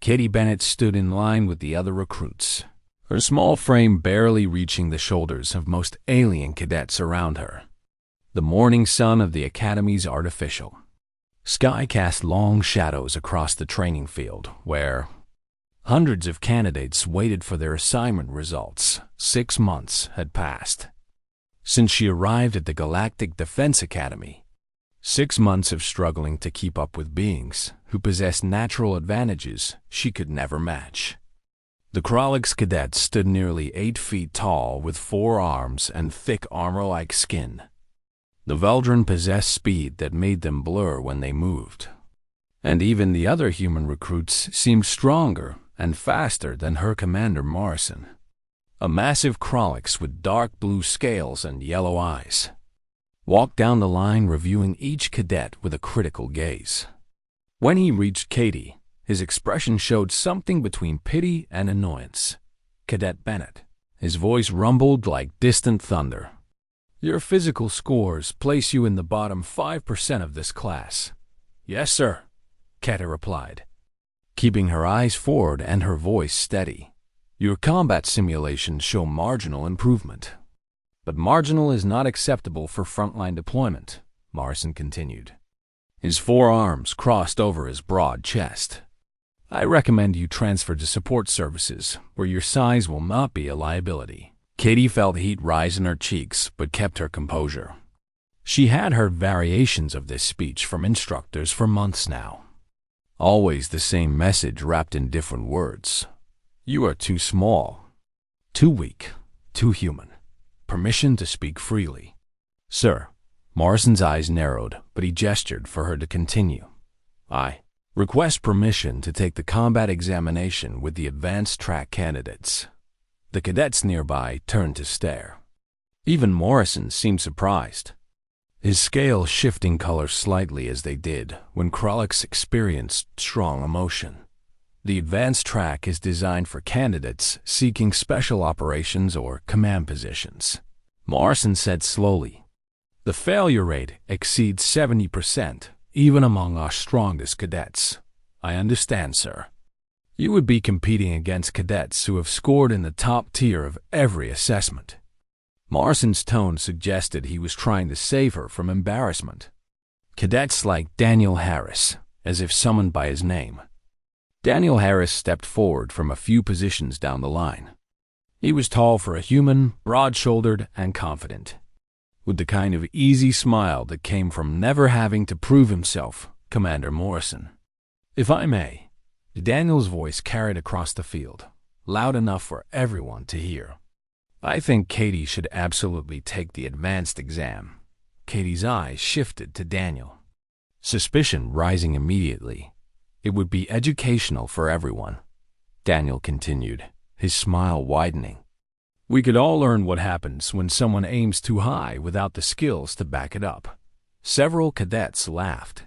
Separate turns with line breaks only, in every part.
Katie Bennett stood in line with the other recruits, her small frame barely reaching the shoulders of most alien cadets around her. The morning sun of the Academy's artificial sky cast long shadows across the training field, where hundreds of candidates waited for their assignment results. 6 months had passed since she arrived at the Galactic Defense Academy. 6 months of struggling to keep up with beings who possessed natural advantages she could never match. The Krolix cadet stood nearly 8 feet tall with 4 arms and thick armor-like skin. The Veldran possessed speed that made them blur when they moved, and even the other human recruits seemed stronger and faster than her commander Morrison, a massive Krolix with dark blue scales and yellow eyes, walked down the line reviewing each cadet with a critical gaze. When he reached Katie, his expression showed something between pity and annoyance. "Cadet Bennett." His voice rumbled like distant thunder. "Your physical scores place you in the bottom 5% of this class." "Yes, sir," Keta replied, keeping her eyes forward and her voice steady. "Your combat simulations show marginal improvement. But marginal is not acceptable for frontline deployment," Morrison continued. His 4 arms crossed over his broad chest. "I recommend you transfer to support services, where your size will not be a liability." Katie felt heat rise in her cheeks, but kept her composure. She had heard variations of this speech from instructors for months now. Always the same message wrapped in different words. "You are too small, too weak, too human. Permission to speak freely." "Sir." Morrison's eyes narrowed, but he gestured for her to continue. "I request permission to take the combat examination with the advanced track candidates." The cadets nearby turned to stare. Even Morrison seemed surprised, his scales shifting color slightly as they did when Krolix experienced strong emotion. The advanced track is designed for candidates seeking special operations or command positions, Morrison said slowly. "The failure rate exceeds 70%, even among our strongest cadets." "I understand, sir." "You would be competing against cadets who have scored in the top tier of every assessment." Morrison's tone suggested he was trying to save her from embarrassment. "Cadets like Daniel Harris," as if summoned by his name. Daniel Harris stepped forward from a few positions down the line. He was tall for a human, broad-shouldered, and confident, with the kind of easy smile that came from never having to prove himself. "Commander Morrison." "If I may." Daniel's voice carried across the field, loud enough for everyone to hear. "I think Katie should absolutely take the advanced exam." Katie's eyes shifted to Daniel, suspicion rising immediately. "It would be educational for everyone," Daniel continued, his smile widening. "We could all learn what happens when someone aims too high without the skills to back it up." Several cadets laughed.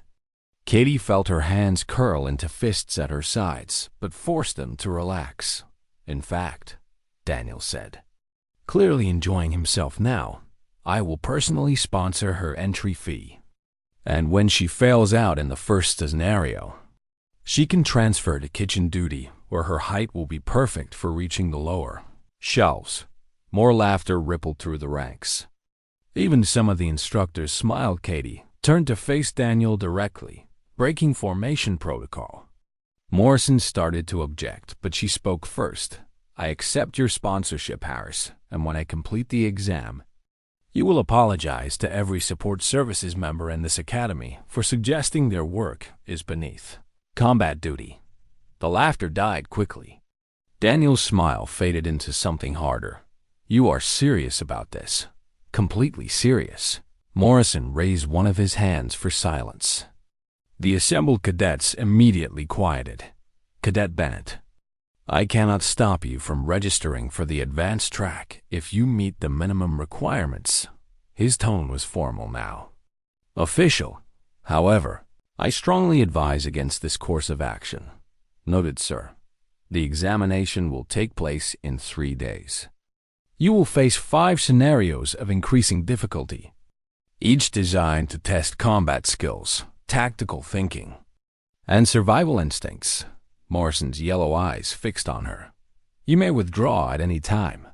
Katie felt her hands curl into fists at her sides, but forced them to relax. "In fact," Daniel said, clearly enjoying himself now, "I will personally sponsor her entry fee. And when she fails out in the first scenario, she can transfer to kitchen duty, where her height will be perfect for reaching the lower shelves." More laughter rippled through the ranks. Even some of the instructors smiled. Katie turned to face Daniel directly, breaking formation protocol. Morrison started to object, but she spoke first. "I accept your sponsorship, Harris, and when I complete the exam, you will apologize to every support services member in this academy for suggesting their work is beneath combat duty." The laughter died quickly. Daniel's smile faded into something harder. "You are serious about this?" "Completely serious." Morrison raised one of his hands for silence. The assembled cadets immediately quieted. "Cadet Bennett, I cannot stop you from registering for the advanced track if you meet the minimum requirements." His tone was formal now, official. "However, I strongly advise against this course of action." "Noted, sir." The examination will take place in 3 days. You will face 5 scenarios of increasing difficulty, each designed to test combat skills, tactical thinking, and survival instincts. Morrison's yellow eyes fixed on her. "You may withdraw at any time,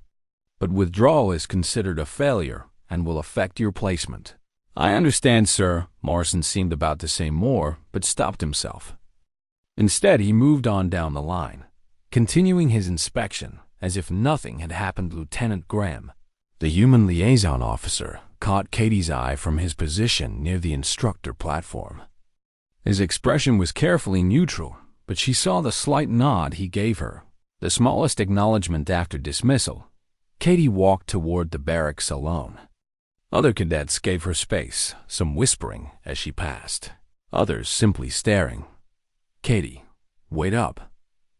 but withdrawal is considered a failure and will affect your placement." "I understand, sir." Morrison seemed about to say more, but stopped himself. Instead, he moved on down the line, continuing his inspection as if nothing had happened. Lieutenant Graham, the human liaison officer, caught Katie's eye from his position near the instructor platform. His expression was carefully neutral, but she saw the slight nod he gave her, the smallest acknowledgement after dismissal. Katie walked toward the barracks alone. Other cadets gave her space, some whispering as she passed, others simply staring. "Katie, wait up."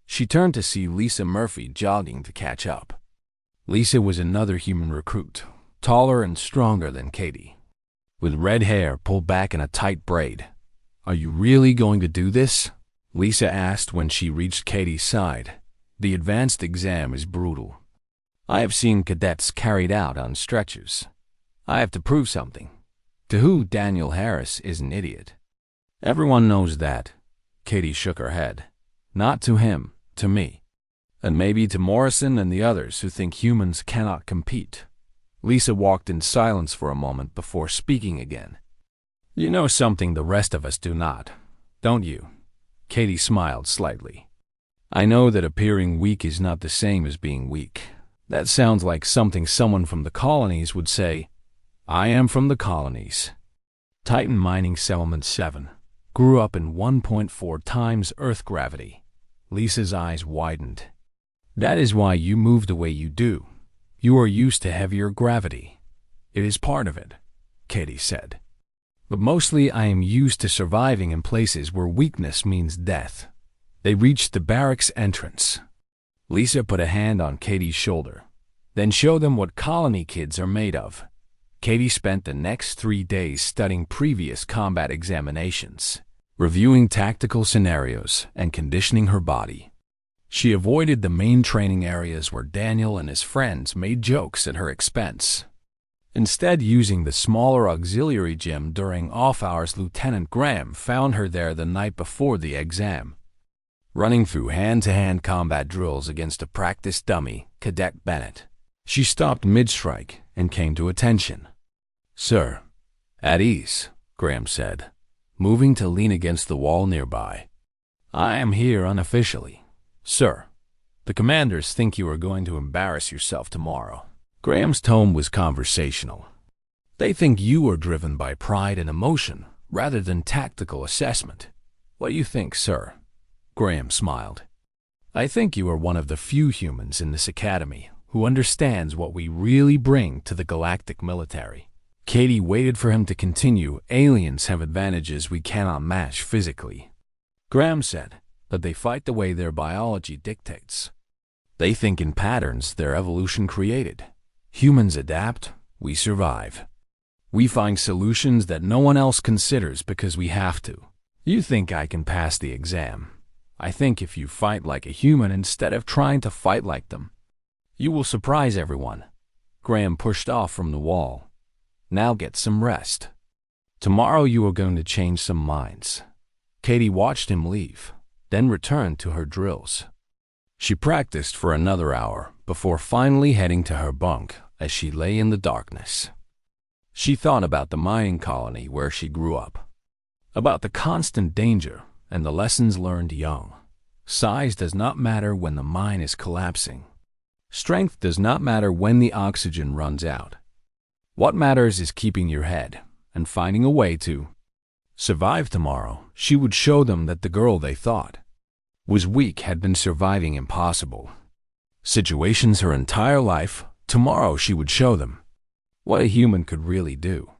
She turned to see Lisa Murphy jogging to catch up. Lisa was another human recruit, taller and stronger than Katie, with red hair pulled back in a tight braid. "Are you really going to do this?" Lisa asked when she reached Katie's side. "The advanced exam is brutal. I have seen cadets carried out on stretchers. I have to prove something. To who Daniel Harris is an idiot. Everyone knows that." Katie shook her head. "Not to him, to me. And maybe to Morrison and the others who think humans cannot compete." Lisa walked in silence for a moment before speaking again. "You know something the rest of us do not, don't you?" Katie smiled slightly. "I know that appearing weak is not the same as being weak. That sounds like something someone from the colonies would say. I am from the colonies. Titan Mining Settlement 7 grew up in 1.4 times Earth gravity." Lisa's eyes widened. "That is why you move the way you do. You are used to heavier gravity." "It is part of it," Katie said. "But mostly I am used to surviving in places where weakness means death." They reached the barracks entrance. Lisa put a hand on Katie's shoulder. "Then show them what colony kids are made of." Katie spent the next 3 days studying previous combat examinations, reviewing tactical scenarios, and conditioning her body. She avoided the main training areas where Daniel and his friends made jokes at her expense. Instead, using the smaller auxiliary gym during off hours, Lieutenant Graham found her there the night before the exam, running through hand-to-hand combat drills against a practice dummy, Cadet Bennett. She stopped mid-strike and came to attention. "Sir." "At ease," Graham said, moving to lean against the wall nearby. "I am here unofficially. Sir, the commanders think you are going to embarrass yourself tomorrow." Graham's tone was conversational. "They think you are driven by pride and emotion rather than tactical assessment. What do you think, sir?" Graham smiled. "I think you are one of the few humans in this academy who understands what we really bring to the galactic military." Katie waited for him to continue. "Aliens have advantages we cannot match physically," Graham said, "but they fight the way their biology dictates. They think in patterns their evolution created. Humans adapt, we survive. We find solutions that no one else considers because we have to. You think I can pass the exam. I think if you fight like a human instead of trying to fight like them, you will surprise everyone." Graham pushed off from the wall. "Now get some rest. Tomorrow you are going to change some minds." Katie watched him leave, then returned to her drills. She practiced for another hour before finally heading to her bunk as she lay in the darkness. She thought about the mining colony where she grew up, about the constant danger and the lessons learned young. Size does not matter when the mine is collapsing. Strength does not matter when the oxygen runs out. What matters is keeping your head and finding a way to survive tomorrow. She would show them that the girl they thought was weak had been surviving impossible situations her entire life. Tomorrow she would show them what a human could really do.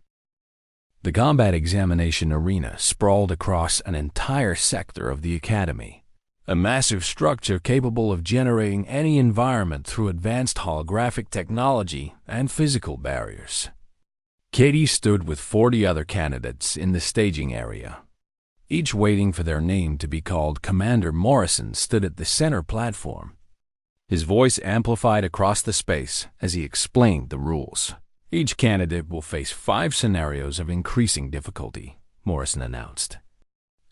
The combat examination arena sprawled across an entire sector of the academy, a massive structure capable of generating any environment through advanced holographic technology and physical barriers. Katie stood with 40 other candidates in the staging area, each waiting for their name to be called. Commander Morrison stood at the center platform. His voice amplified across the space as he explained the rules. "Each candidate will face 5 scenarios of increasing difficulty," Morrison announced.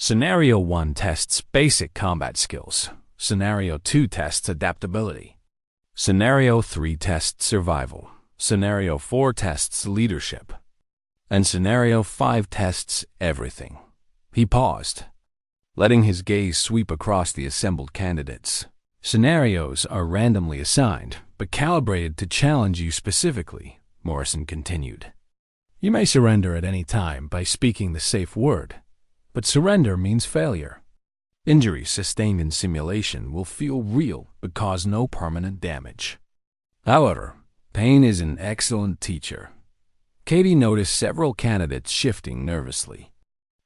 Scenario 1 tests basic combat skills. Scenario 2 tests adaptability. Scenario 3 tests survival. Scenario 4 tests leadership. And Scenario 5 tests everything. He paused, letting his gaze sweep across the assembled candidates. Scenarios are randomly assigned, but calibrated to challenge you specifically, Morrison continued. You may surrender at any time by speaking the safe word, but surrender means failure. Injuries sustained in simulation will feel real but cause no permanent damage. However, pain is an excellent teacher. Katie noticed several candidates shifting nervously.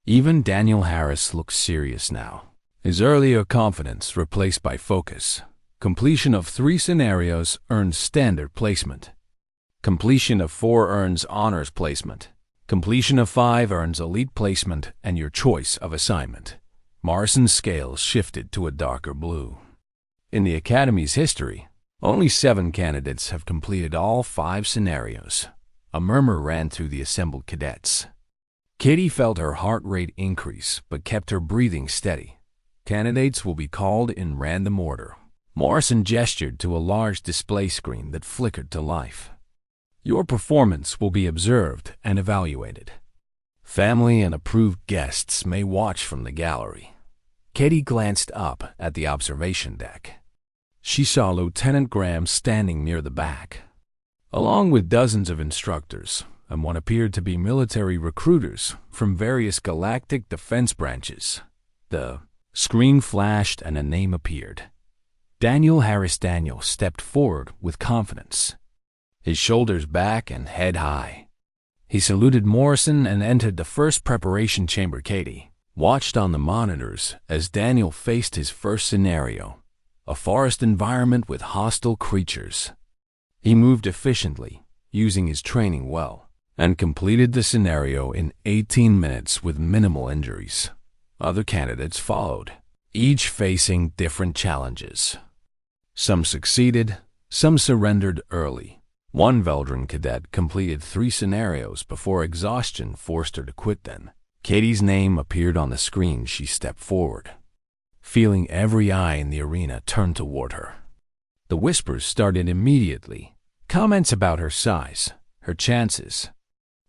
Even Daniel Harris looked serious now, his earlier confidence replaced by focus. Completion of 3 scenarios earns standard placement. Completion of 4 earns honors placement. Completion of 5 earns elite placement and your choice of assignment. Morrison's scales shifted to a darker blue. In the Academy's history, only 7 candidates have completed all 5 scenarios. A murmur ran through the assembled cadets. Katie felt her heart rate increase, but kept her breathing steady. Candidates will be called in random order. Morrison gestured to a large display screen that flickered to life. Your performance will be observed and evaluated. Family and approved guests may watch from the gallery. Katie glanced up at the observation deck. She saw Lieutenant Graham standing near the back, along with dozens of instructors and what appeared to be military recruiters from various galactic defense branches. The screen flashed and a name appeared. Daniel Harris Daniel stepped forward with confidence, his shoulders back and head high. He saluted Morrison and entered the first preparation chamber. Katie watched on the monitors as Daniel faced his first scenario, a forest environment with hostile creatures. He moved efficiently, using his training well, and completed the scenario in 18 minutes with minimal injuries. Other candidates followed, each facing different challenges. Some succeeded, some surrendered early. One Veldran cadet completed 3 scenarios before exhaustion forced her to quit then. Katie's name appeared on the screen. She stepped forward, feeling every eye in the arena turn toward her. The whispers started immediately. Comments about her size, her chances,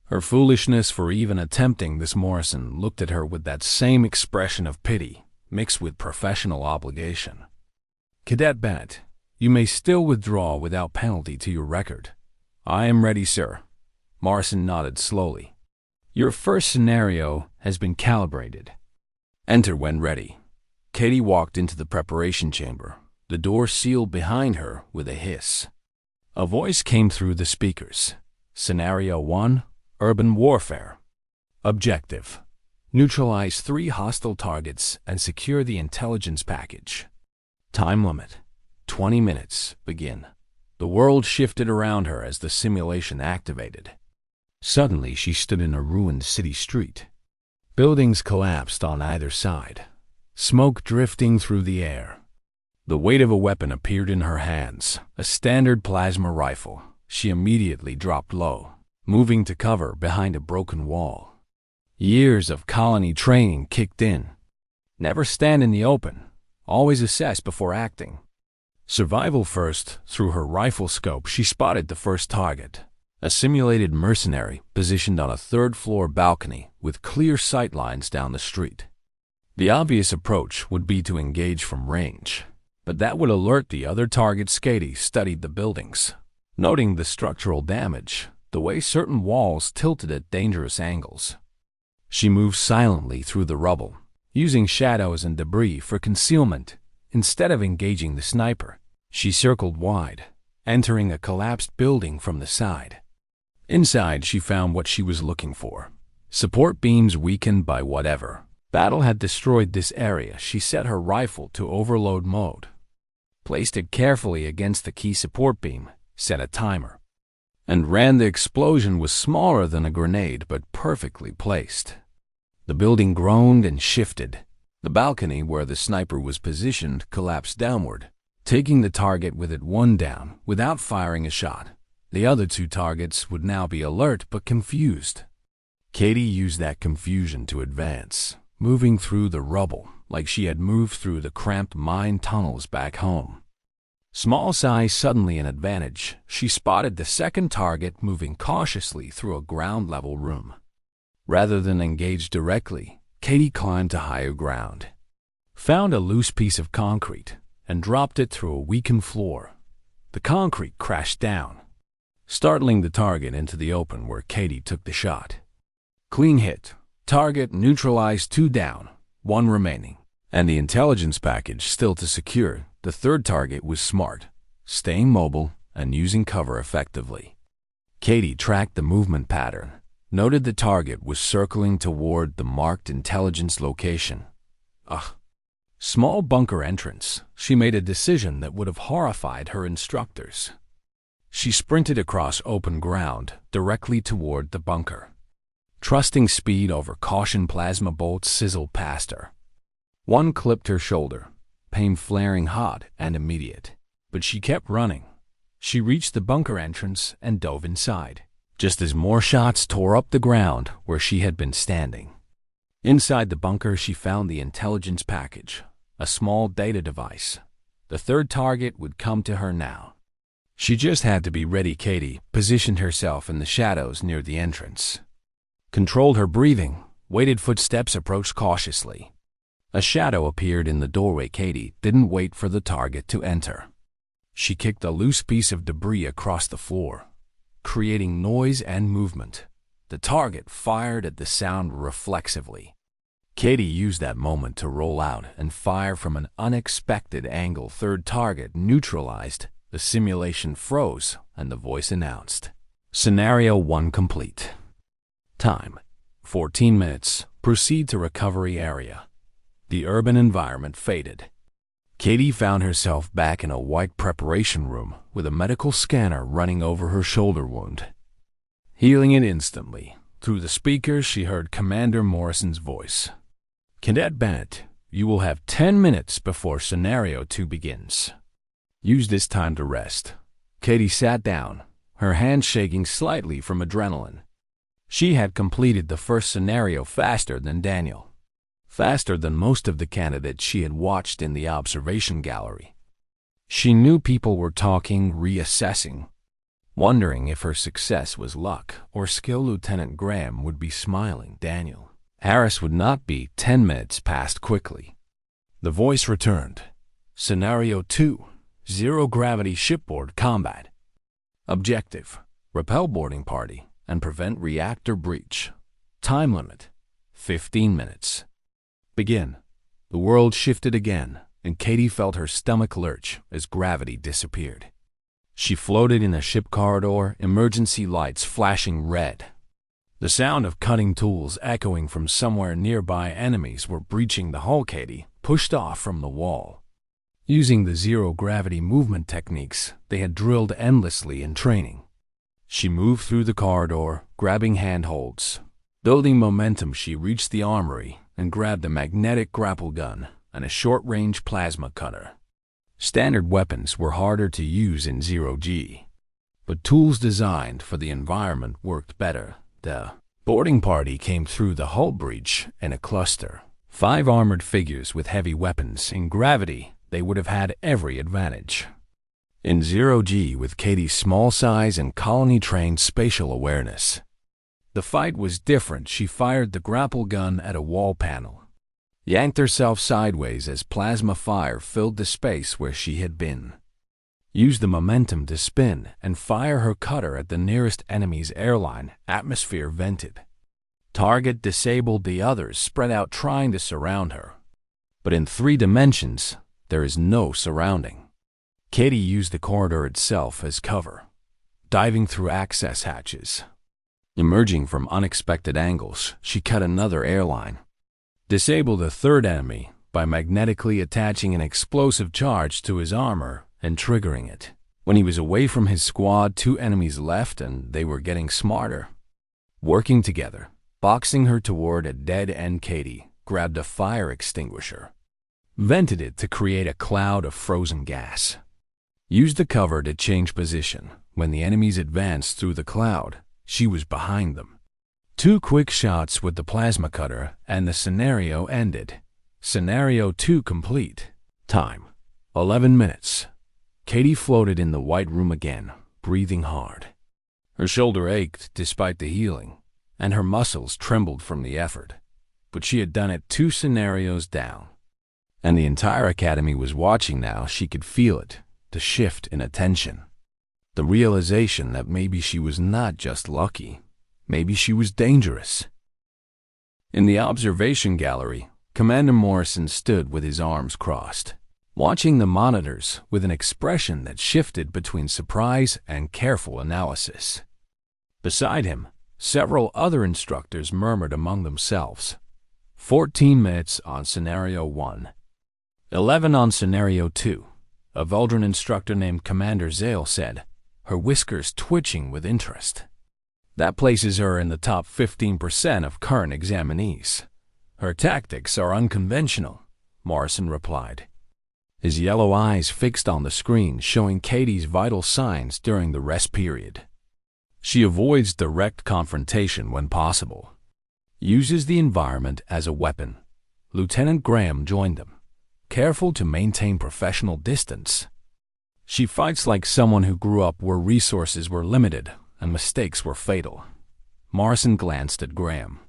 her foolishness for even attempting this. Morrison looked at her with that same expression of pity, mixed with professional obligation. Cadet Bennett, you may still withdraw without penalty to your record. I am ready, sir. Morrison nodded slowly. Your first scenario has been calibrated. Enter when ready. Katie walked into the preparation chamber. The door sealed behind her with a hiss. A voice came through the speakers. Scenario 1, Urban Warfare. Objective: neutralize 3 hostile targets and secure the intelligence package. Time limit: 20 minutes. Begin. The world shifted around her as the simulation activated. Suddenly, she stood in a ruined city street. Buildings collapsed on either side, smoke drifting through the air. The weight of a weapon appeared in her hands, a standard plasma rifle. She immediately dropped low, moving to cover behind a broken wall. Years of colony training kicked in. Never stand in the open. Always assess before acting. Survival first. Through her rifle scope, she spotted the first target, a simulated mercenary positioned on a 3rd-floor balcony with clear sight lines down the street. The obvious approach would be to engage from range, but that would alert the other targets. Katie studied the buildings, noting the structural damage, the way certain walls tilted at dangerous angles. She moved silently through the rubble, using shadows and debris for concealment. Instead of engaging the sniper, she circled wide, entering a collapsed building from the side. Inside, she found what she was looking for. Support beams weakened by whatever battle had destroyed this area. She set her rifle to overload mode, placed it carefully against the key support beam, set a timer, and ran. The explosion was smaller than a grenade but perfectly placed. The building groaned and shifted. The balcony where the sniper was positioned collapsed downward, taking the target with it one down without firing a shot. The other 2 targets would now be alert but confused. Katie used that confusion to advance. moving through the rubble like she had moved through the cramped mine tunnels back home. Small size suddenly an advantage, she spotted the second target moving cautiously through a ground-level room. Rather than engage directly, Katie climbed to higher ground, found a loose piece of concrete, and dropped it through a weakened floor. The concrete crashed down, startling the target into the open where Katie took the shot. Clean hit. Target neutralized, 2 down, 1 remaining. And the intelligence package still to secure. The third target was smart, staying mobile and using cover effectively. Katie tracked the movement pattern, noted the target was circling toward the marked intelligence location. Small bunker entrance. She made a decision that would have horrified her instructors. She sprinted across open ground directly toward the bunker. Trusting speed over caution, plasma bolts sizzled past her. One clipped her shoulder, pain flaring hot and immediate. But she kept running. She reached the bunker entrance and dove inside, just as more shots tore up the ground where she had been standing. Inside the bunker, she found the intelligence package, a small data device. The third target would come to her now. She just had to be ready. Katie positioned herself in the shadows near the entrance, controlled her breathing, waited. Footsteps approached cautiously. A shadow appeared in the doorway. Katie didn't wait for the target to enter. She kicked a loose piece of debris across the floor, creating noise and movement. The target fired at the sound reflexively. Katie used that moment to roll out and fire from an unexpected angle. Third target neutralized. The simulation froze, and the voice announced, "Scenario 1 complete. Time, 14 minutes. Proceed to recovery area." The urban environment faded. Katie found herself back in a white preparation room with a medical scanner running over her shoulder wound, healing it instantly. Through the speakers, she heard Commander Morrison's voice. "Cadet Bennett, you will have 10 minutes before Scenario 2 begins. Use this time to rest." Katie sat down, her hands shaking slightly from adrenaline. She had completed the first scenario faster than Daniel, faster than most of the candidates she had watched in the observation gallery. She knew people were talking, reassessing, wondering if her success was luck or skill. Lieutenant Graham would be smiling. Daniel Harris would not be. 10 minutes passed quickly. The voice returned. "Scenario 2. Zero-gravity shipboard combat. Objective: repel boarding party and prevent reactor breach. Time limit: 15 minutes. Begin." The world shifted again, and Katie felt her stomach lurch as gravity disappeared. She floated in a ship corridor, emergency lights flashing red. The sound of cutting tools echoing from somewhere nearby. Enemies were breaching the hull. Katie pushed off from the wall. Using the zero-gravity movement techniques they had drilled endlessly in training, she moved through the corridor, grabbing handholds. Building momentum, she reached the armory and grabbed a magnetic grapple gun and a short-range plasma cutter. Standard weapons were harder to use in zero-G, but tools designed for the environment worked better. The boarding party came through the hull breach in a cluster. 5 armored figures with heavy weapons. In gravity, they would have had every advantage. In zero-G, with Katie's small size and colony-trained spatial awareness, the fight was different. She fired the grapple gun at a wall panel, yanked herself sideways as plasma fire filled the space where she had been, used the momentum to spin and fire her cutter at the nearest enemy's airline. Atmosphere vented. Target disabled. The others spread out trying to surround her. But in 3 dimensions, there is no surrounding. Katie used the corridor itself as cover, diving through access hatches. Emerging from unexpected angles, she cut another airline, disabled a third enemy by magnetically attaching an explosive charge to his armor and triggering it. When he was away from his squad, 2 enemies left, and they were getting smarter, working together. Boxing her toward a dead end, Katie grabbed a fire extinguisher, vented it to create a cloud of frozen gas. Used the cover to change position. When the enemies advanced through the cloud, she was behind them. 2 quick shots with the plasma cutter, and the scenario ended. Scenario 2 complete. Time: 11 minutes. Katie floated in the white room again, breathing hard. Her shoulder ached despite the healing, and her muscles trembled from the effort. But she had done it 2 scenarios down. And the entire academy was watching now. She could feel it, the shift in attention. The realization that maybe she was not just lucky, maybe she was dangerous. In the observation gallery, Commander Morrison stood with his arms crossed, watching the monitors with an expression that shifted between surprise and careful analysis. Beside him, several other instructors murmured among themselves. 14 minutes on Scenario 1. 11 on Scenario 2. A Veldran instructor named Commander Zale said, her whiskers twitching with interest. That places her in the top 15% of current examinees. Her tactics are unconventional, Morrison replied, his yellow eyes fixed on the screen showing Katie's vital signs during the rest period. She avoids direct confrontation when possible. Uses the environment as a weapon. Lieutenant Graham joined them, careful to maintain professional distance. She fights like someone who grew up where resources were limited and mistakes were fatal. Morrison glanced at Graham.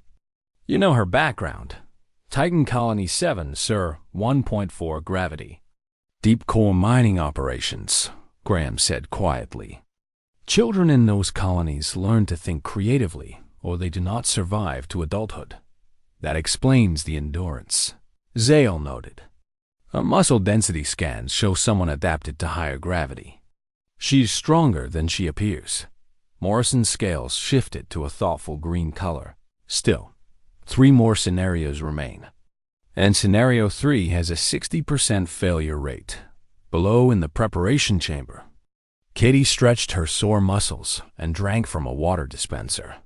You know her background. Titan Colony 7, sir, 1.4 gravity. Deep core mining operations, Graham said quietly. Children in those colonies learn to think creatively, or they do not survive to adulthood. That explains the endurance, Zale noted. Her muscle density scans show someone adapted to higher gravity. She's stronger than she appears. Morrison's scales shifted to a thoughtful green color. Still, 3 more scenarios remain. And Scenario 3 has a 60% failure rate. Below in the preparation chamber, Katie stretched her sore muscles and drank from a water dispenser.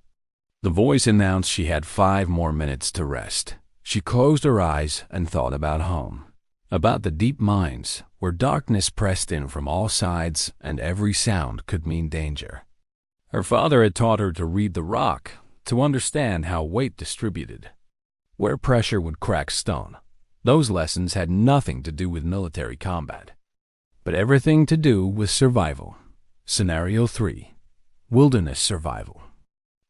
The voice announced she had 5 more minutes to rest. She closed her eyes and thought about home. About the deep mines where darkness pressed in from all sides and every sound could mean danger. Her father had taught her to read the rock, to understand how weight distributed, where pressure would crack stone. Those lessons had nothing to do with military combat, but everything to do with survival. Scenario 3. Wilderness survival.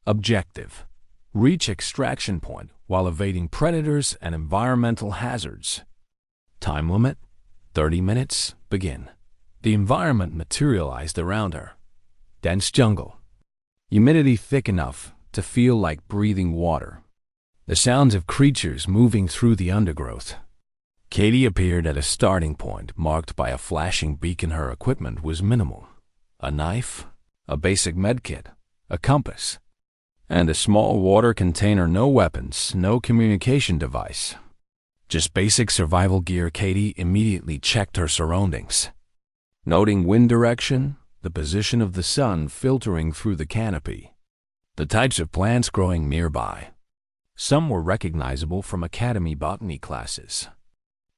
Objective: reach extraction point while evading predators and environmental hazards. Time limit: 30 minutes. Begin. The environment materialized around her. Dense jungle. Humidity thick enough to feel like breathing water. The sounds of creatures moving through the undergrowth. Katie appeared at a starting point marked by a flashing beacon. Her equipment was minimal. A knife, a basic medkit, a compass, and a small water container. No weapons, no communication device. Just basic survival gear. Katie immediately checked her surroundings, noting wind direction, the position of the sun filtering through the canopy, the types of plants growing nearby. Some were recognizable from academy botany classes.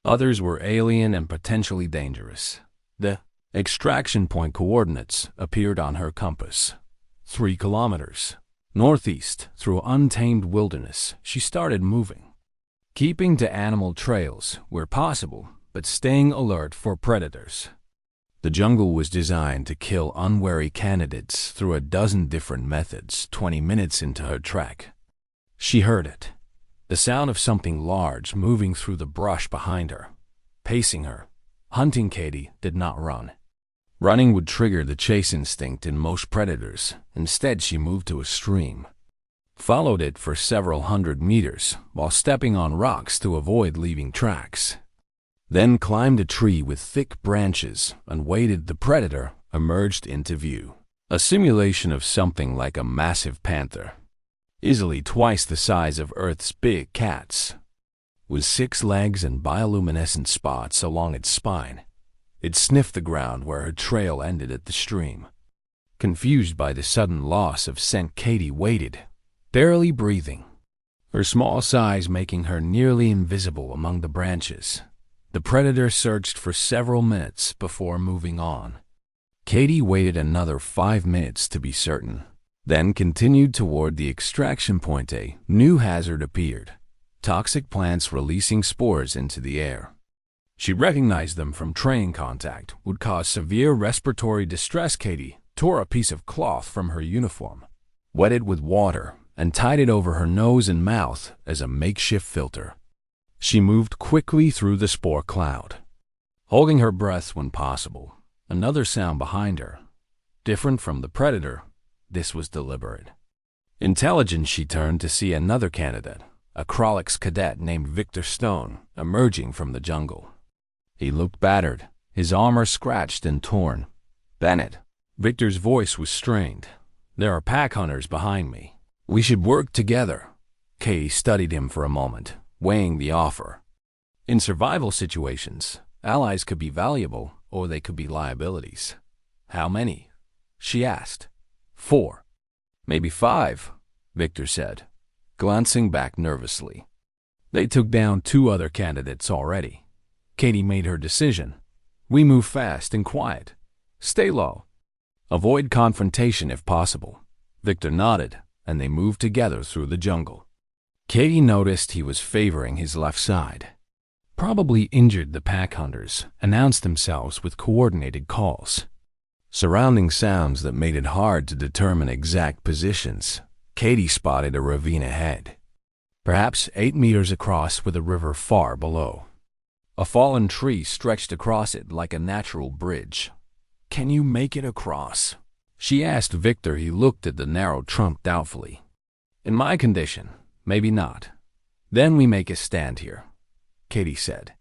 Others were alien and potentially dangerous. The extraction point coordinates appeared on her compass. 3 kilometers. Northeast, through untamed wilderness, she started moving, keeping to animal trails where possible, but staying alert for predators. The jungle was designed to kill unwary candidates through a dozen different methods. 20 minutes into her trek, she heard it. The sound of something large moving through the brush behind her, pacing her. Hunting. Katie did not run. Running would trigger the chase instinct in most predators. Instead, she moved to a stream, followed it for several hundred meters while stepping on rocks to avoid leaving tracks. Then climbed a tree with thick branches and waited. The predator emerged into view. A simulation of something like a massive panther, easily twice the size of Earth's big cats, with 6 legs and bioluminescent spots along its spine. It sniffed the ground where her trail ended at the stream. Confused by the sudden loss of scent, Katie waited, barely breathing, her small size making her nearly invisible among the branches. The predator searched for several minutes before moving on. Katie waited another 5 minutes to be certain. then continued toward the extraction point. A new hazard appeared: toxic plants releasing spores into the air. She recognized them from train contact would cause severe respiratory distress. Katie tore a piece of cloth from her uniform, wet it with water, and tied it over her nose and mouth as a makeshift filter. She moved quickly through the spore cloud, holding her breath when possible. Another sound behind her, different from the predator. This was deliberate. Intelligent, she turned to see another candidate, a Krolix cadet named Victor Stone, emerging from the jungle. He looked battered, his armor scratched and torn. "Bennett." Victor's voice was strained. "There are pack hunters behind me. We should work together." Kay studied him for a moment, weighing the offer. In survival situations, allies could be valuable or they could be liabilities. "How many?" she asked. "4. Maybe 5, Victor said, glancing back nervously. They took down 2 other candidates already. Katie made her decision. "We move fast and quiet. Stay low. Avoid confrontation if possible." Victor nodded, and they moved together through the jungle. Katie noticed he was favoring his left side. Probably injured, the pack hunters announced themselves with coordinated calls. Surrounding sounds that made it hard to determine exact positions. Katie spotted a ravine ahead, perhaps 8 meters across with a river far below. A fallen tree stretched across it like a natural bridge. "Can you make it across?" she asked Victor. He looked at the narrow trunk doubtfully. "In my condition, maybe not." "Then we make a stand here," Katie said,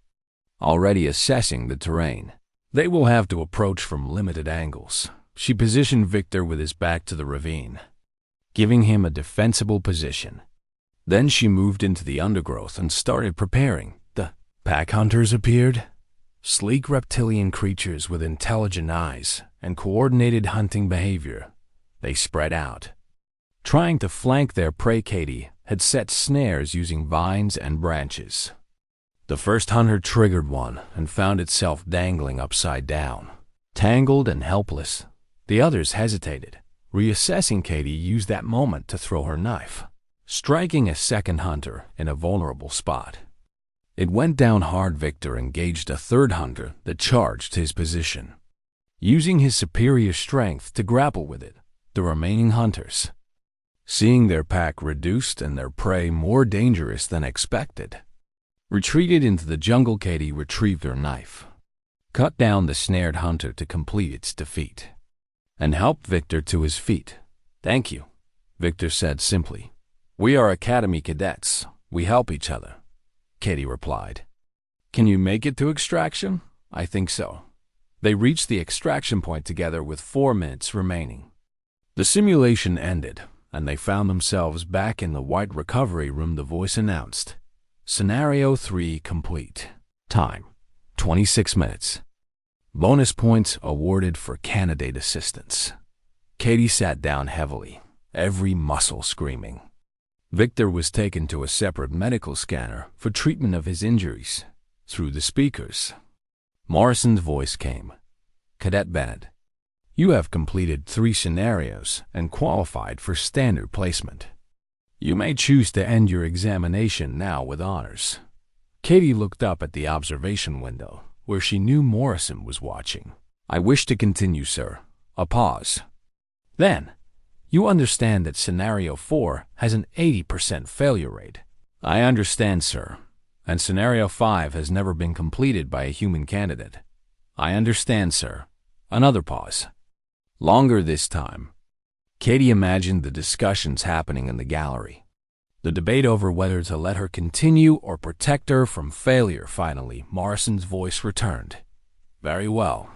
already assessing the terrain. "They will have to approach from limited angles." She positioned Victor with his back to the ravine, giving him a defensible position. Then she moved into the undergrowth and started preparing. The pack hunters appeared, sleek reptilian creatures with intelligent eyes and coordinated hunting behavior. They spread out, trying to flank their prey. Katie had set snares using vines and branches. The first hunter triggered one and found itself dangling upside down, tangled and helpless. The others hesitated. Reassessing, Katie used that moment to throw her knife, striking a second hunter in a vulnerable spot. It went down hard. Victor engaged a third hunter that charged his position, using his superior strength to grapple with it. The remaining hunters, seeing their pack reduced and their prey more dangerous than expected, retreated into the jungle. Katie retrieved her knife, cut down the snared hunter to complete its defeat, and helped Victor to his feet. "Thank you," Victor said simply. "We are Academy cadets. We help each other," Katie replied. "Can you make it to extraction?" "I think so." They reached the extraction point together with 4 minutes remaining. The simulation ended, and they found themselves back in the white recovery room. The voice announced, "Scenario 3 complete. Time, 26 minutes. Bonus points awarded for candidate assistance." Katie sat down heavily, every muscle screaming. Victor was taken to a separate medical scanner for treatment of his injuries. Through the speakers, Morrison's voice came. "Cadet Bennett, you have completed 3 scenarios and qualified for standard placement. You may choose to end your examination now with honors." Katie looked up at the observation window, where she knew Morrison was watching. "I wish to continue, sir." A pause. Then, "You understand that Scenario 4 has an 80% failure rate." "I understand, sir. And Scenario 5 has never been completed by a human candidate." "I understand, sir." Another pause. Longer this time. Katie imagined the discussions happening in the gallery, the debate over whether to let her continue or protect her from failure. Finally, Morrison's voice returned. "Very well.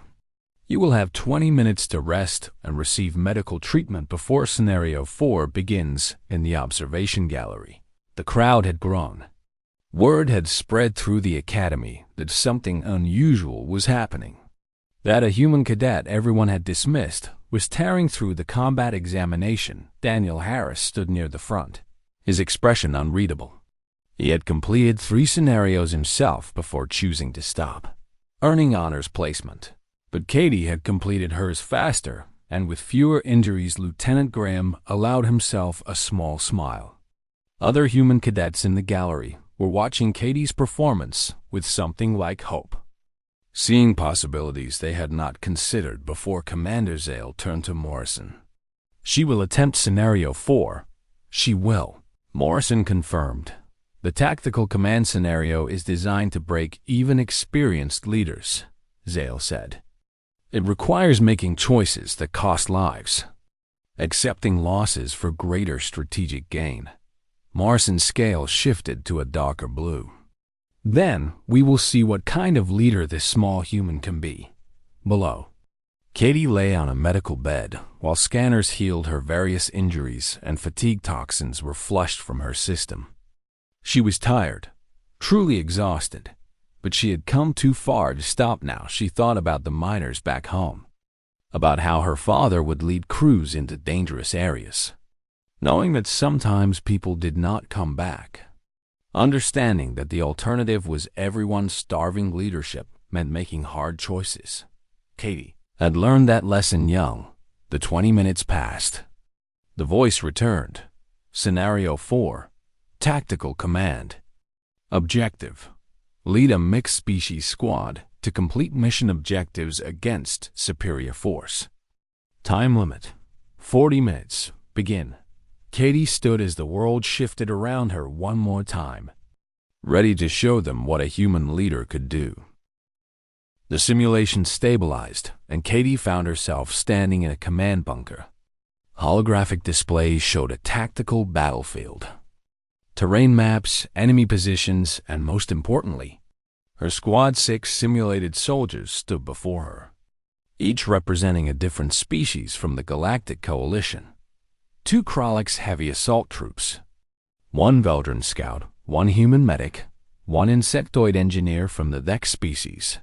You will have 20 minutes to rest and receive medical treatment before Scenario 4 begins." In the observation gallery, the crowd had grown. Word had spread through the academy that something unusual was happening, that a human cadet everyone had dismissed was tearing through the combat examination. Daniel Harris stood near the front, his expression unreadable. He had completed 3 scenarios himself before choosing to stop, earning honors placement. But Katie had completed hers faster and with fewer injuries, Lieutenant Graham allowed himself a small smile. Other human cadets in the gallery were watching Katie's performance with something like hope, seeing possibilities they had not considered before. Commander Zale turned to Morrison. "She will attempt Scenario 4. She will," Morrison confirmed. "The tactical command scenario is designed to break even experienced leaders," Zale said. "It requires making choices that cost lives, accepting losses for greater strategic gain." Morrison's scale shifted to a darker blue. "Then we will see what kind of leader this small human can be." Below, Katie lay on a medical bed while scanners healed her various injuries and fatigue toxins were flushed from her system. She was tired, truly exhausted, but she had come too far to stop now. She thought about the miners back home, about how her father would lead crews into dangerous areas, knowing that sometimes people did not come back. Understanding that the alternative was everyone's starving leadership meant making hard choices. Katie had learned that lesson young. The 20 minutes passed. The voice returned. Scenario 4. Tactical Command. Objective: lead a mixed-species squad to complete mission objectives against superior force. Time limit: 40 minutes. Begin. Katie stood as the world shifted around her one more time, ready to show them what a human leader could do. The simulation stabilized, and Katie found herself standing in a command bunker. Holographic displays showed a tactical battlefield, terrain maps, enemy positions, and most importantly, her squad's 6 simulated soldiers stood before her, each representing a different species from the Galactic Coalition. 2 Krolix heavy assault troops, 1 Veldran scout, 1 human medic, 1 insectoid engineer from the Vex species,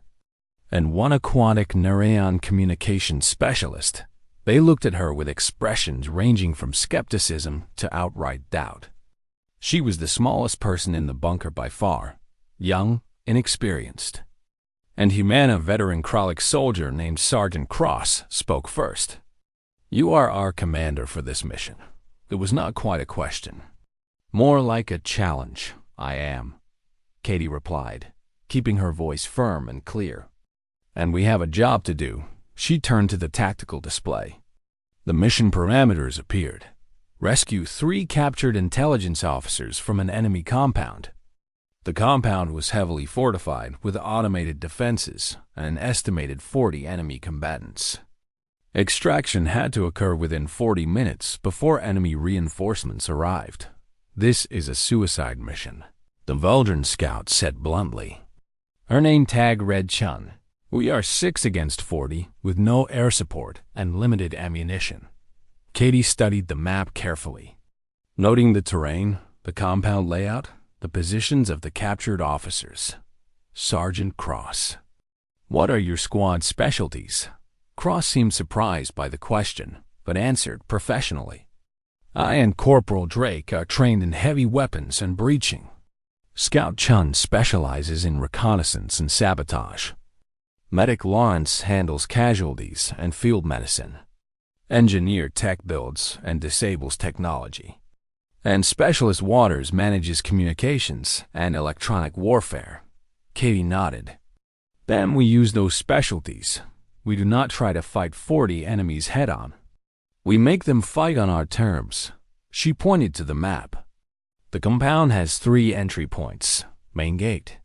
and 1 aquatic Narration communication specialist. They looked at her with expressions ranging from skepticism to outright doubt. She was the smallest person in the bunker by far, young, inexperienced. And Humana veteran Krolix soldier named Sergeant Cross spoke first. "You are our commander for this mission." It was not quite a question, more like a challenge. "I am," Katie replied, keeping her voice firm and clear. "And we have a job to do." She turned to the tactical display. The mission parameters appeared. Rescue 3 captured intelligence officers from an enemy compound. The compound was heavily fortified with automated defenses and an estimated 40 enemy combatants. Extraction had to occur within 40 minutes before enemy reinforcements arrived. "This is a suicide mission," the Veldran scout said bluntly. Her name tag read Chun. "We are 6 against 40 with no air support and limited ammunition." Katie studied the map carefully, noting the terrain, the compound layout, the positions of the captured officers. Sergeant Cross. "What are your squad specialties?" Cross seemed surprised by the question, but answered professionally. "I and Corporal Drake are trained in heavy weapons and breaching. Scout Chun specializes in reconnaissance and sabotage. Medic Lawrence handles casualties and field medicine. Engineer tech builds and disables technology. And Specialist Waters manages communications and electronic warfare." Katie nodded. "Then we use those specialties. We do not try to fight 40 enemies head-on. We make them fight on our terms." She pointed to the map. "The compound has 3 entry points: main gate,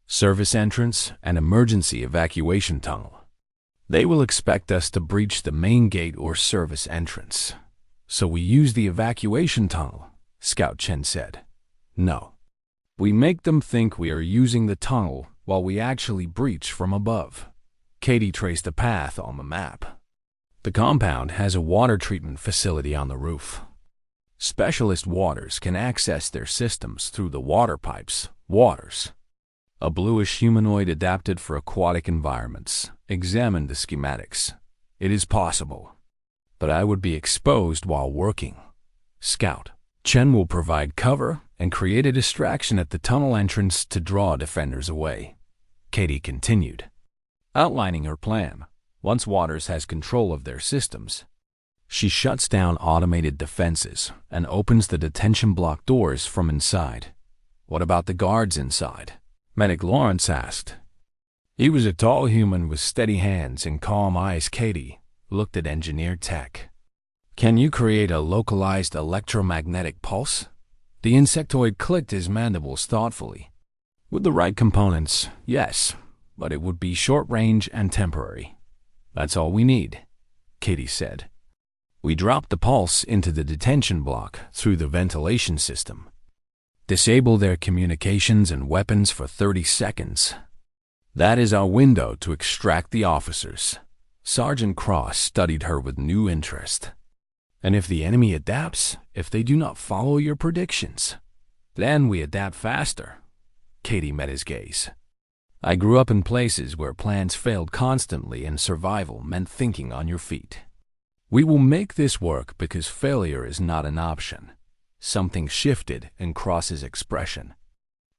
service entrance, and emergency evacuation tunnel. They will expect us to breach the main gate or service entrance. So we use the evacuation tunnel," Scout Chen said. "No. We make them think we are using the tunnel while we actually breach from above." Katie traced a path on the map. "The compound has a water treatment facility on the roof. Specialist Waters can access their systems through the water pipes, Waters. A bluish humanoid adapted for aquatic environments. Examine the schematics. It is possible, but I would be exposed while working." Scout Chen will provide cover and create a distraction at the tunnel entrance to draw defenders away. Katie continued, outlining her plan, Once Waters has control of their systems, she shuts down automated defenses and opens the detention block doors from inside. What about the guards inside? Medic Lawrence asked. He was a tall human with steady hands and calm eyes. Katie looked at Engineer Tech. Can you create a localized electromagnetic pulse? The insectoid clicked his mandibles thoughtfully. With the right components, yes, but it would be short-range and temporary. That's all we need, Katie said. We dropped the pulse into the detention block through the ventilation system. Disable their communications and weapons for 30 seconds. That is our window to extract the officers. Sergeant Cross studied her with new interest. And if the enemy adapts, if they do not follow your predictions, then we adapt faster. Katie met his gaze. I grew up in places where plans failed constantly and survival meant thinking on your feet. We will make this work because failure is not an option. Something shifted in Cross's expression.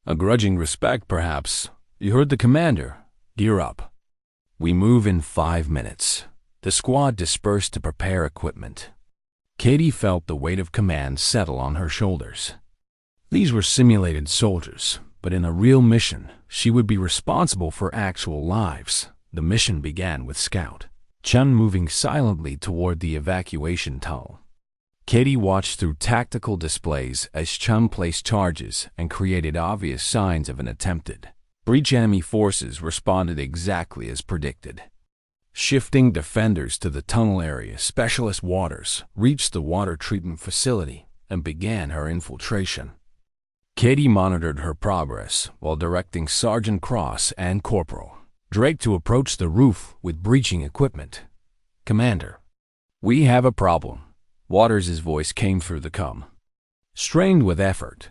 A grudging respect, perhaps. You heard the commander. Gear up. We move in 5 minutes. The squad dispersed to prepare equipment. Katie felt the weight of command settle on her shoulders. These were simulated soldiers, but in a real mission, she would be responsible for actual lives. The mission began with Scout Chun moving silently toward the evacuation tunnel. Katie watched through tactical displays as Chun placed charges and created obvious signs of an attempted breach. Enemy forces responded exactly as predicted. Shifting defenders to the tunnel area, Specialist Waters reached the water treatment facility and began her infiltration. Katie monitored her progress while directing Sergeant Cross and Corporal Drake to approach the roof with breaching equipment. Commander, we have a problem. Waters' voice came through the comm. Strained with effort,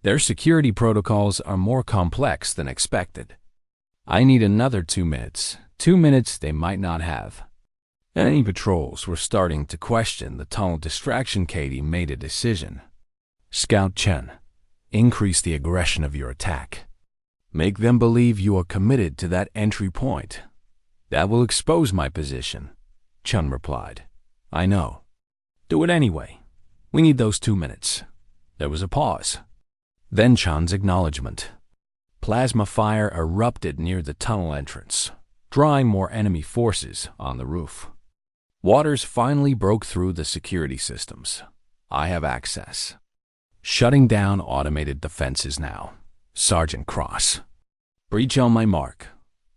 their security protocols are more complex than expected. I need another 2 minutes. 2 minutes they might not have. Enemy patrols were starting to question the tunnel distraction. Katie made a decision. Scout Chen, increase the aggression of your attack. Make them believe you are committed to that entry point. That will expose my position, Chun replied. I know. Do it anyway. We need those 2 minutes. There was a pause. Then Chun's acknowledgement. Plasma fire erupted near the tunnel entrance, drawing more enemy forces on the roof. Waters finally broke through the security systems. I have access. Shutting down automated defenses now. Sergeant Cross. Breach on my mark.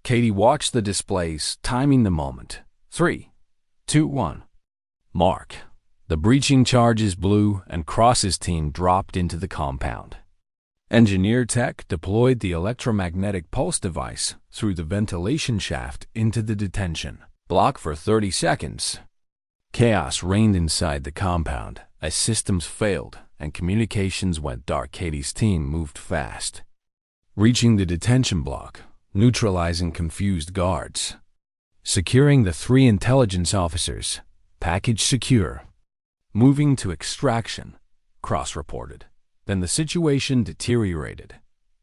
Katie watched the displays, timing the moment. 3, 2, 1. Mark. The breaching charges blew and Cross's team dropped into the compound. Engineer Tech deployed the electromagnetic pulse device through the ventilation shaft into the detention block for 30 seconds. Chaos reigned inside the compound as systems failed and communications went dark. Katie's team moved fast, reaching the detention block, neutralizing confused guards, securing the 3 intelligence officers, package secure. Moving to extraction, Cross reported. Then the situation deteriorated.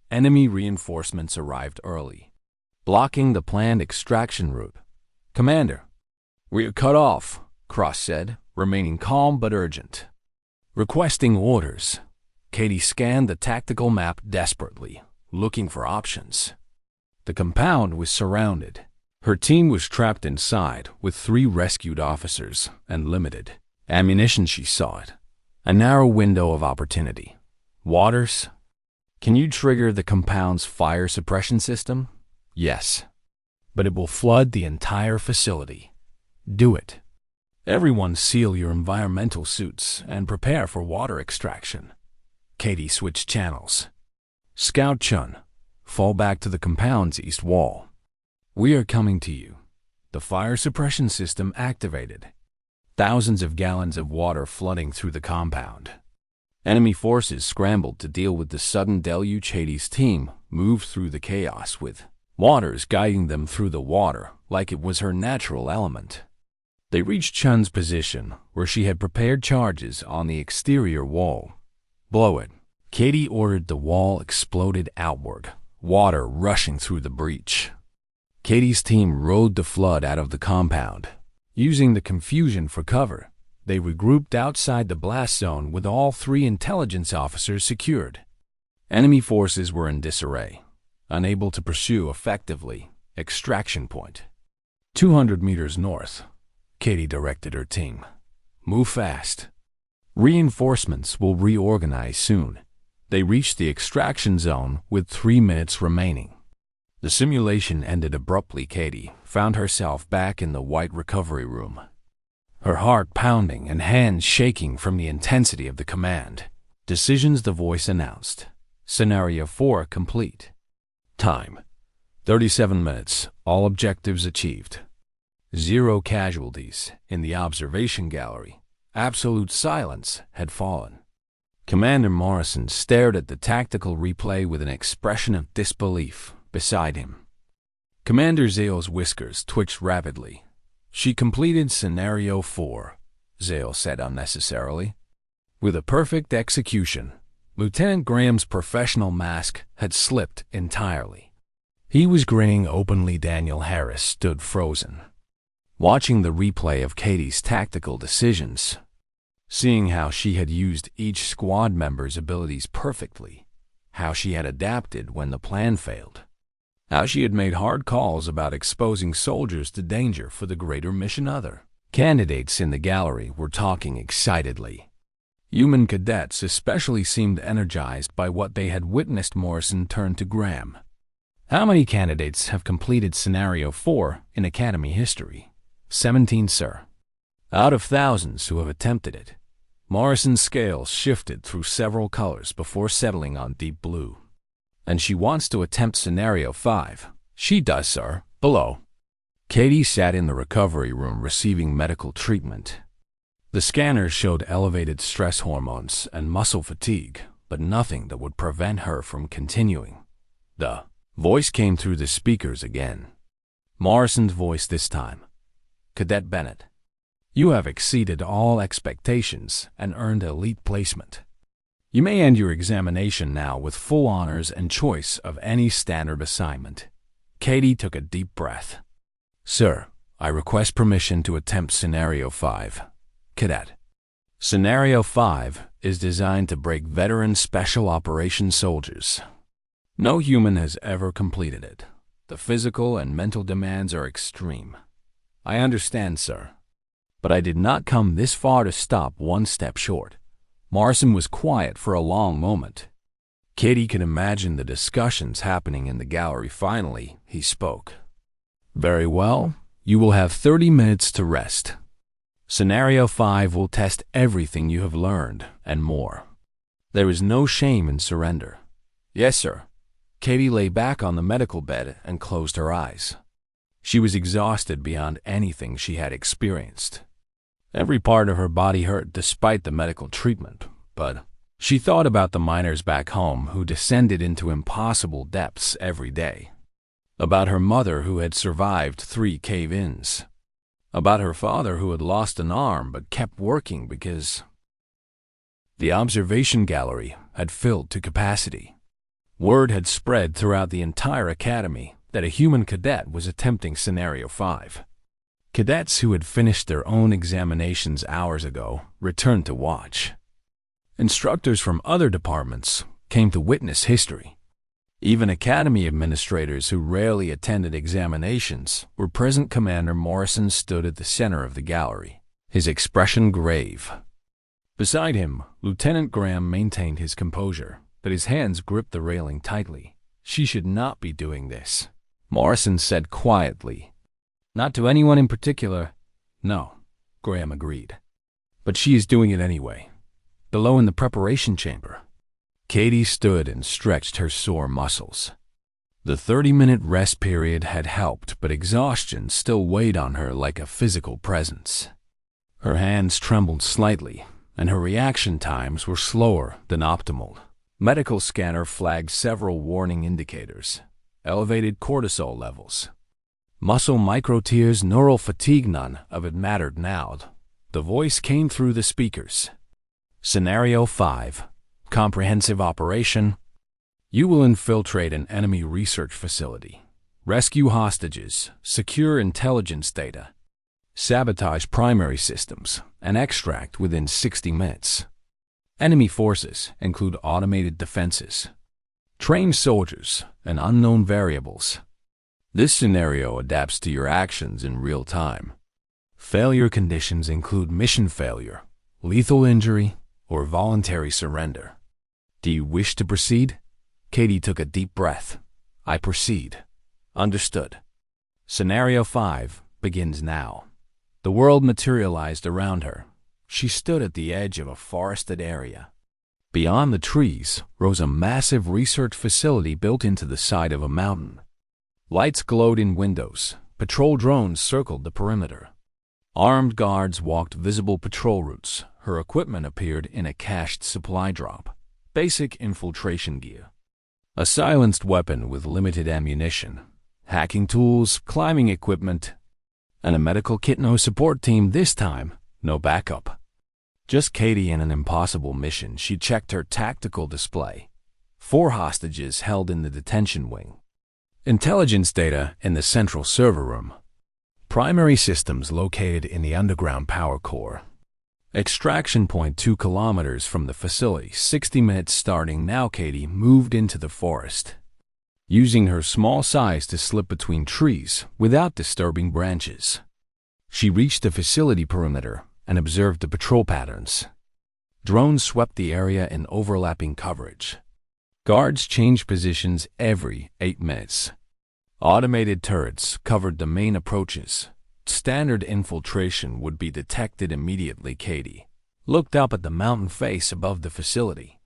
Enemy reinforcements arrived early, blocking the planned extraction route. Commander, we are cut off, Cross said, remaining calm but urgent. Requesting orders. Katie scanned the tactical map desperately, looking for options. The compound was surrounded. Her team was trapped inside with 3 rescued officers and limited ammunition. She saw it. A narrow window of opportunity. Waters, can you trigger the compound's fire suppression system? Yes. But it will flood the entire facility. Do it. Everyone seal your environmental suits and prepare for water extraction. Katie switched channels. Scout Chun, fall back to the compound's east wall. We are coming to you. The fire suppression system activated. Thousands of gallons of water flooding through the compound. Enemy forces scrambled to deal with the sudden deluge. Katie's team moved through the chaos with Waters guiding them through the water like it was her natural element. They reached Chun's position where she had prepared charges on the exterior wall. Blow it. Katie ordered. The wall exploded outward, water rushing through the breach. Katie's team rode the flood out of the compound. Using the confusion for cover, they regrouped outside the blast zone with all 3 intelligence officers secured. Enemy forces were in disarray, unable to pursue effectively. Extraction point. 200 meters north. Katie directed her team. Move fast. Reinforcements will reorganize soon. They reached the extraction zone with 3 minutes remaining. The simulation ended abruptly. Katie found herself back in the white recovery room, her heart pounding and hands shaking from the intensity of the command. Decisions, the voice announced. Scenario 4 complete. Time: 37 minutes. All objectives achieved. 0 casualties. In the observation gallery, absolute silence had fallen. Commander Morrison stared at the tactical replay with an expression of disbelief beside him. Commander Zale's whiskers twitched rapidly. She completed Scenario 4, Zale said unnecessarily. With a perfect execution, Lieutenant Graham's professional mask had slipped entirely. He was grinning openly. Daniel Harris stood frozen, watching the replay of Katie's tactical decisions, seeing how she had used each squad member's abilities perfectly, how she had adapted when the plan failed, how she had made hard calls about exposing soldiers to danger for the greater mission. Other candidates in the gallery were talking excitedly. Human cadets especially seemed energized by what they had witnessed. Morrison turned to Graham. How many candidates have completed Scenario 4 in Academy history? 17, sir. Out of thousands who have attempted it. Morrison's scales shifted through several colors before settling on deep blue. And she wants to attempt Scenario 5. She does, sir. Below. Katie sat in the recovery room receiving medical treatment. The scanners showed elevated stress hormones and muscle fatigue, but nothing that would prevent her from continuing. The voice came through the speakers again. Morrison's voice this time. Cadet Bennett, you have exceeded all expectations and earned elite placement. You may end your examination now with full honors and choice of any standard assignment. Katie took a deep breath. Sir, I request permission to attempt Scenario 5. Cadet. Scenario 5 is designed to break veteran special operations soldiers. No human has ever completed it. The physical and mental demands are extreme. I understand, sir. But I did not come this far to stop one step short. Morrison was quiet for a long moment. Katie could imagine the discussions happening in the gallery. Finally, he spoke. Very well, you will have 30 minutes to rest. Scenario 5 will test everything you have learned and more. There is no shame in surrender. Yes, sir. Katie lay back on the medical bed and closed her eyes. She was exhausted beyond anything she had experienced. Every part of her body hurt despite the medical treatment, but she thought about the miners back home who descended into impossible depths every day, about her mother who had survived 3 cave-ins, about her father who had lost an arm but kept working because the observation gallery had filled to capacity. Word had spread throughout the entire academy that a human cadet was attempting Scenario 5. Cadets who had finished their own examinations hours ago returned to watch. Instructors from other departments came to witness history. Even academy administrators who rarely attended examinations were present. Commander Morrison stood at the center of the gallery, his expression grave. Beside him, Lieutenant Graham maintained his composure, but his hands gripped the railing tightly. She should not be doing this, Morrison said quietly. Not to anyone in particular. No, Graham agreed. But she is doing it anyway. Below in the preparation chamber. Katie stood and stretched her sore muscles. The 30-minute rest period had helped, but exhaustion still weighed on her like a physical presence. Her hands trembled slightly, and her reaction times were slower than optimal. Medical scanner flagged several warning indicators. Elevated cortisol levels. Muscle microtears, neural fatigue. None of it mattered now. The voice came through the speakers. Scenario 5. Comprehensive operation. You will infiltrate an enemy research facility. rescue hostages, secure intelligence data, sabotage primary systems, and extract within 60 minutes. Enemy forces include automated defenses, trained soldiers, and unknown variables. This scenario adapts to your actions in real time. Failure conditions include mission failure, lethal injury, or voluntary surrender. Do you wish to proceed? Katie took a deep breath. I proceed. Understood. Scenario 5 begins now. The world materialized around her. She stood at the edge of a forested area. Beyond the trees rose a massive research facility built into the side of a mountain. Lights glowed in windows. Patrol drones circled the perimeter. Armed guards walked visible patrol routes. Her equipment appeared in a cached supply drop. Basic infiltration gear. A silenced weapon with limited ammunition. Hacking tools, climbing equipment, and a medical kit. No support team this time. No backup. Just Katie in an impossible mission. She checked her tactical display. 4 hostages held in the detention wing. Intelligence data in the central server room. Primary systems located in the underground power core. Extraction point 2 kilometers from the facility. 60 minutes starting now. Katie moved into the forest, using her small size to slip between trees without disturbing branches. She reached the facility perimeter and observed the patrol patterns. Drones swept the area in overlapping coverage. Guards changed positions every 8 minutes. Automated turrets covered the main approaches. Standard infiltration would be detected immediately. Katie looked up at the mountain face above the facility.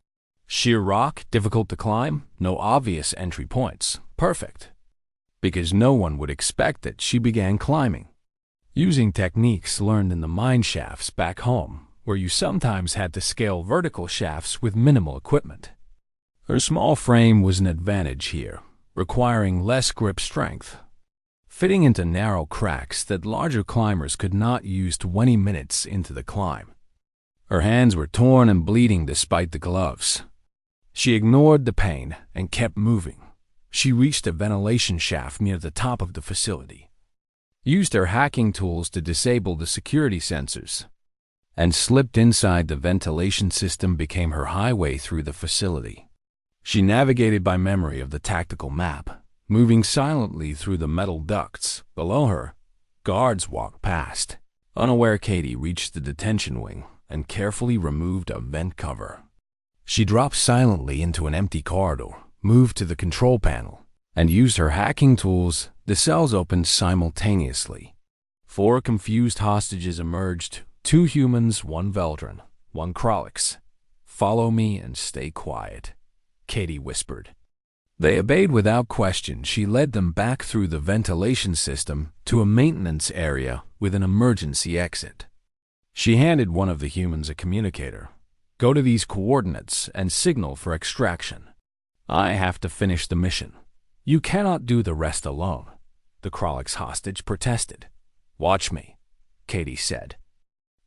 Sheer rock, difficult to climb, no obvious entry points. Perfect. Because no one would expect it, she began climbing, using techniques learned in the mine shafts back home, where you sometimes had to scale vertical shafts with minimal equipment. Her small frame was an advantage here, requiring less grip strength, fitting into narrow cracks that larger climbers could not use 20 minutes into the climb. Her hands were torn and bleeding despite the gloves. She ignored the pain and kept moving. She reached a ventilation shaft near the top of the facility, used her hacking tools to disable the security sensors, and slipped inside the ventilation system. Became her highway through the facility. She navigated by memory of the tactical map, moving silently through the metal ducts. Below her, guards walked past. Unaware, Katie reached the detention wing and carefully removed a vent cover. She dropped silently into an empty corridor, moved to the control panel, and used her hacking tools. The cells opened simultaneously. 4 confused hostages emerged, 2 humans, 1 Veldran, 1 Krolix. Follow me and stay quiet, Katie whispered. They obeyed without question. She led them back through the ventilation system to a maintenance area with an emergency exit. She handed one of the humans a communicator. Go to these coordinates and signal for extraction. I have to finish the mission. You cannot do the rest alone, the Krolix hostage protested. Watch me, Katie said.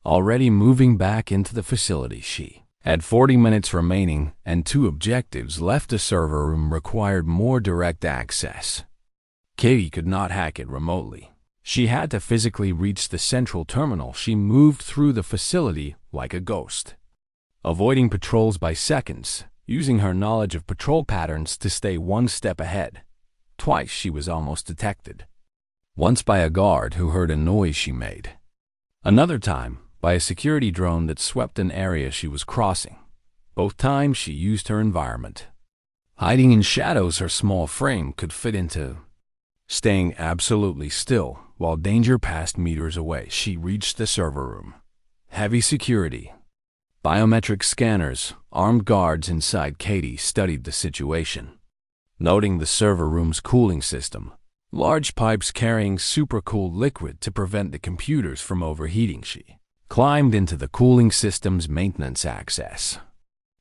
Already moving back into the facility, she had 40 minutes remaining and 2 objectives left. The server room required more direct access. Katie could not hack it remotely. She had to physically reach the central terminal. She moved through the facility like a ghost, avoiding patrols by seconds, using her knowledge of patrol patterns to stay 1 step ahead. Twice she was almost detected. Once by a guard who heard a noise she made. Another time by a security drone that swept an area she was crossing. Both times she used her environment. Hiding in shadows her small frame could fit into. Staying absolutely still while danger passed meters away. She reached the server room. Heavy security, biometric scanners, armed guards inside. Katie studied the situation, noting the server room's cooling system. Large pipes carrying supercooled liquid to prevent the computers from overheating. She climbed into the cooling system's maintenance access,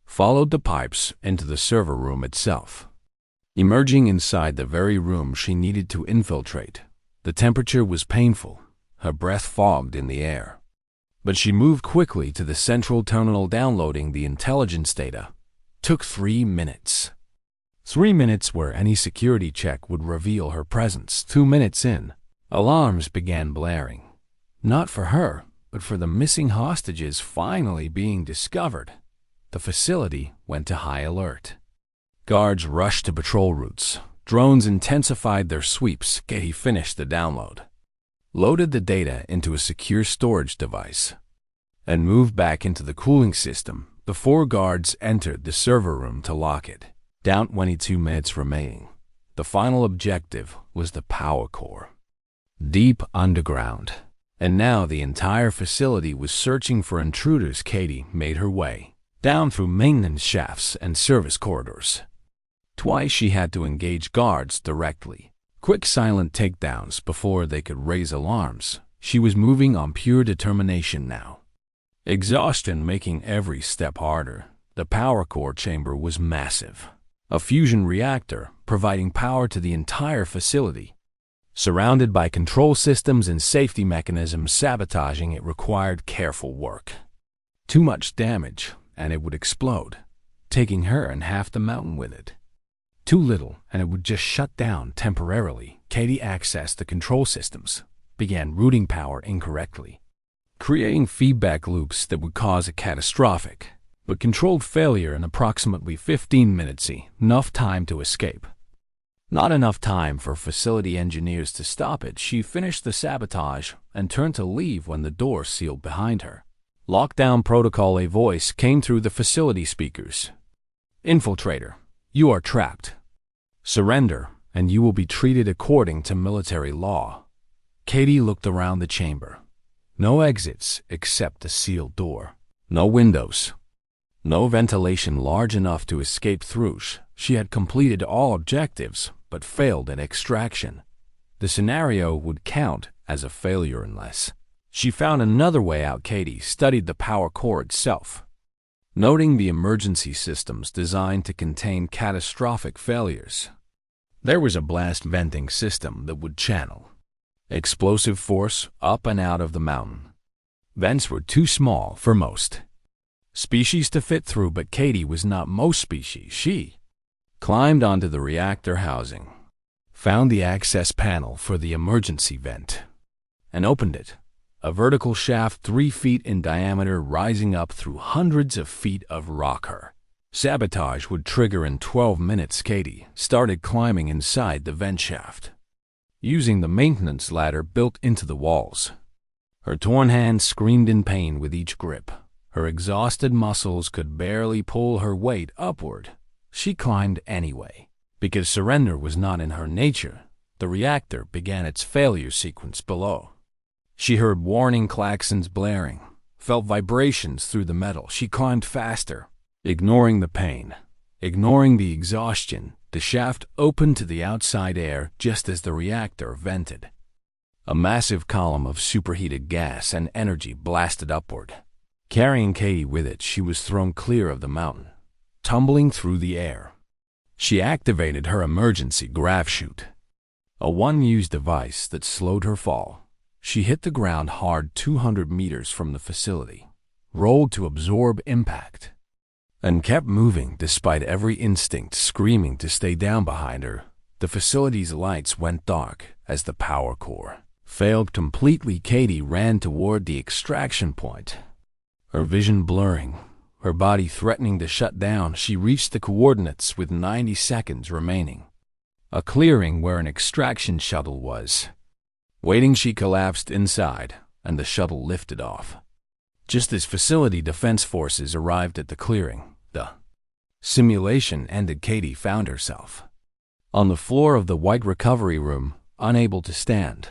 followed the pipes into the server room itself. Emerging inside the very room she needed to infiltrate, the temperature was painful, her breath fogged in the air. But she moved quickly to the central terminal. Downloading the intelligence data took 3 minutes. 3 minutes where any security check would reveal her presence. 2 minutes in, alarms began blaring. Not for her, but for the missing hostages finally being discovered. The facility went to high alert. Guards rushed to patrol routes. Drones intensified their sweeps. Katie finished the download, loaded the data into a secure storage device, and moved back into the cooling system before guards entered the server room to lock it. Down 22 minutes remaining. The final objective was the power core, deep underground. And now the entire facility was searching for intruders. Katie made her way down through maintenance shafts and service corridors. Twice she had to engage guards directly. Quick silent takedowns before they could raise alarms. She was moving on pure determination now. Exhaustion making every step harder. The power core chamber was massive. A fusion reactor providing power to the entire facility. Surrounded by control systems and safety mechanisms sabotaging it required careful work. Too much damage, and it would explode, taking her and half the mountain with it. Too little, and it would just shut down temporarily. Katie accessed the control systems, began routing power incorrectly, creating feedback loops that would cause a catastrophic, but controlled failure in approximately 15 minutes. Enough time to escape. Not enough time for facility engineers to stop it. She finished the sabotage and turned to leave when the door sealed behind her. Lockdown protocol. A voice came through the facility speakers. Infiltrator, you are trapped. Surrender, and you will be treated according to military law. Katie looked around the chamber. No exits except the sealed door. No windows. No ventilation large enough to escape through. She had completed all objectives, but failed at extraction. The scenario would count as a failure unless she found another way out. Katie studied the power core itself, noting the emergency systems designed to contain catastrophic failures. There was a blast venting system that would channel explosive force up and out of the mountain. Vents were too small for most species to fit through, but Katie was not most species. She climbed onto the reactor housing, found the access panel for the emergency vent, and opened it. A vertical shaft 3 feet in diameter rising up through hundreds of feet of rock. Her sabotage would trigger in 12 minutes. Katie started climbing inside the vent shaft, using the maintenance ladder built into the walls. Her torn hands screamed in pain with each grip. Her exhausted muscles could barely pull her weight upward. She climbed anyway, because surrender was not in her nature. The reactor began its failure sequence below. She heard warning klaxons blaring, felt vibrations through the metal. She climbed faster, ignoring the pain, ignoring the exhaustion. The shaft opened to the outside air just as the reactor vented. A massive column of superheated gas and energy blasted upward. Carrying Katie with it, she was thrown clear of the mountain, tumbling through the air. She activated her emergency grav chute, a one-use device that slowed her fall. She hit the ground hard 200 meters from the facility, rolled to absorb impact, and kept moving despite every instinct screaming to stay down behind her. The facility's lights went dark as the power core failed completely. Katie ran toward the extraction point, her vision blurring, her body threatening to shut down. She reached the coordinates with 90 seconds remaining. A clearing where an extraction shuttle was waiting. She collapsed inside, and the shuttle lifted off. Just as facility defense forces arrived at the clearing, the simulation ended. Katie found herself on the floor of the white recovery room, unable to stand,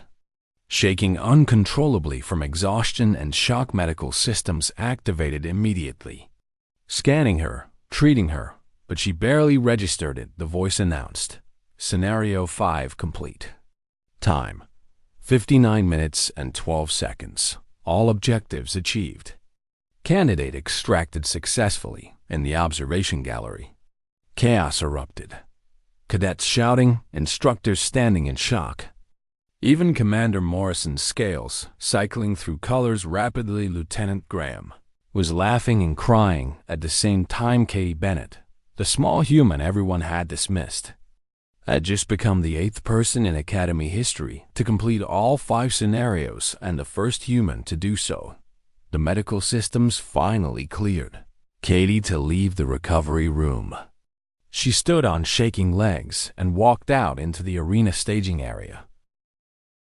shaking uncontrollably from exhaustion and shock. Medical systems activated immediately, scanning her, treating her, but she barely registered it. The voice announced, Scenario 5 complete. Time, 59 minutes and 12 seconds. All objectives achieved. Candidate extracted successfully. In the observation gallery, chaos erupted. Cadets shouting, instructors standing in shock. Even Commander Morrison's scales cycling through colors rapidly. Lieutenant Graham was laughing and crying at the same time. Katie Bennett The small human everyone had dismissed had just become the 8th person in Academy history to complete all 5 scenarios and the first human to do so. The medical systems finally cleared Katie to leave the recovery room. She stood on shaking legs and walked out into the arena staging area.